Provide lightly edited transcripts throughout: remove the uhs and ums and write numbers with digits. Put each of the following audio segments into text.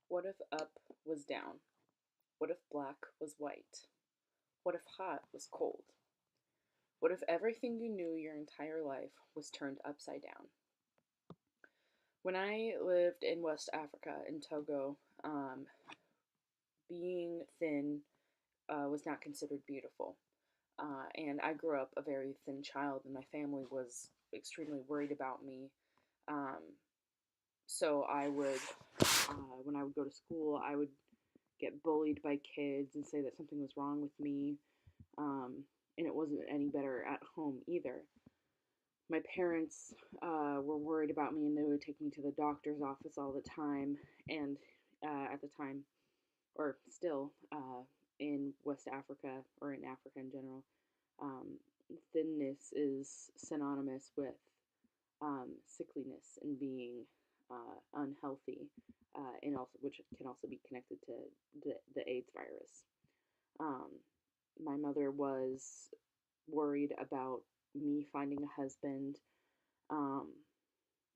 What if up was down? What if black was white? What if hot was cold? What if everything you knew your entire life was turned upside down? When I lived in West Africa, in Togo, being thin was not considered beautiful. And I grew up a very thin child, and my family was extremely worried about me. Um, so when I would go to school, I would get bullied by kids and say that something was wrong with me. And it wasn't any better at home either. My parents were worried about me, and they would take me to the doctor's office all the time. And at the time, or still in West Africa, or in Africa in general, um, thinness is synonymous with sickliness and being unhealthy, and also which can also be connected to the AIDS virus. Um, my mother was worried about me finding a husband. Um,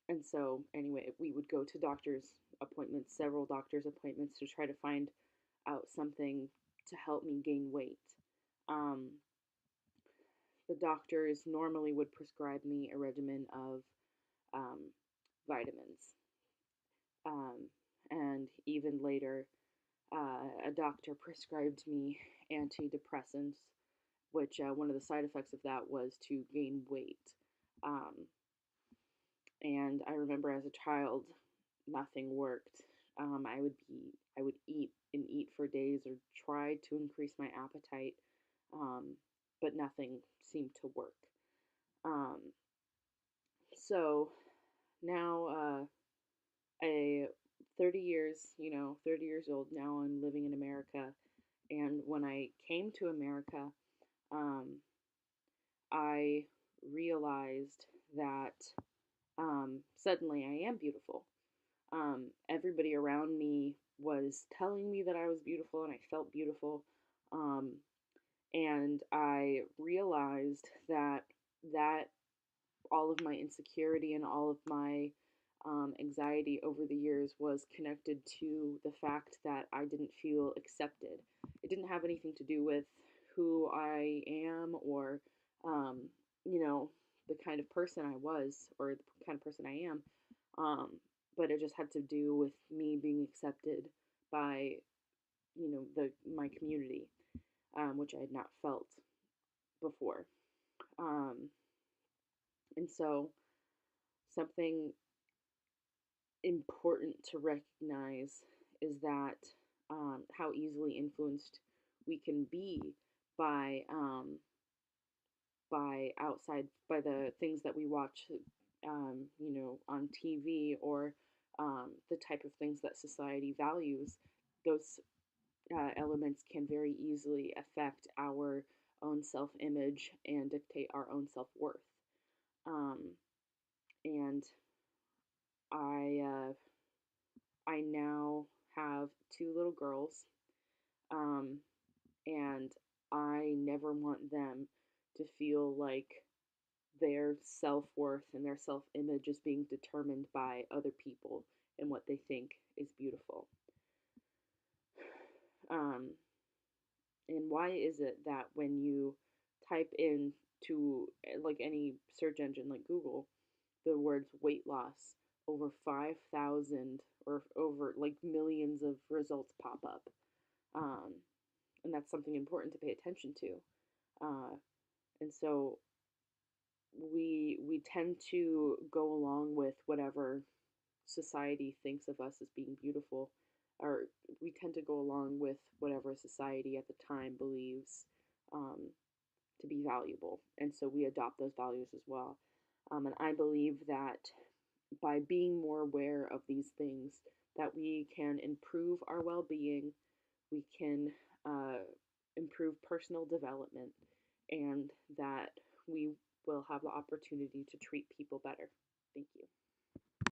and so, anyway, we would go to doctor's appointments, several doctor's appointments, to try to find out something to help me gain weight. Um, the doctors normally would prescribe me a regimen of um, vitamins. Um, and even later, a doctor prescribed me antidepressants, which one of the side effects of that was to gain weight. Um, and I remember as a child, nothing worked. I would eat and eat for days, or try to increase my appetite, um, but nothing seemed to work. Um, so now, I 30 years, 30 years old now, I'm living in America. And when I came to America, um, I realized that suddenly I am beautiful. Everybody around me was telling me that I was beautiful, and I felt beautiful. Um, and I realized that all of my insecurity and all of my anxiety over the years was connected to the fact that I didn't feel accepted. It didn't have anything to do with who I am, or, um, you know, the kind of person I was, or the kind of person I am. Um, but it just had to do with me being accepted by, my community, which I had not felt before. Um, and so something important to recognize is that how easily influenced we can be by by the things that we watch, on TV, or the type of things that society values. Those elements can very easily affect our own self image and dictate our own self worth. Um, and I now have two little girls, um, and I never want them to feel like their self worth and their self image is being determined by other people and what they think is beautiful. Um, and why is it that when you type in to, like, any search engine like Google, the words weight loss, over 5,000 or over like millions of results pop up? Um, and that's something important to pay attention to. And so we tend to go along with whatever society thinks of us as being beautiful, or we tend to go along with whatever society at the time believes um, to be valuable, and so we adopt those values as well. And I believe that by being more aware of these things, that we can improve our well-being, we can improve personal development, and that we will have the opportunity to treat people better. Thank you.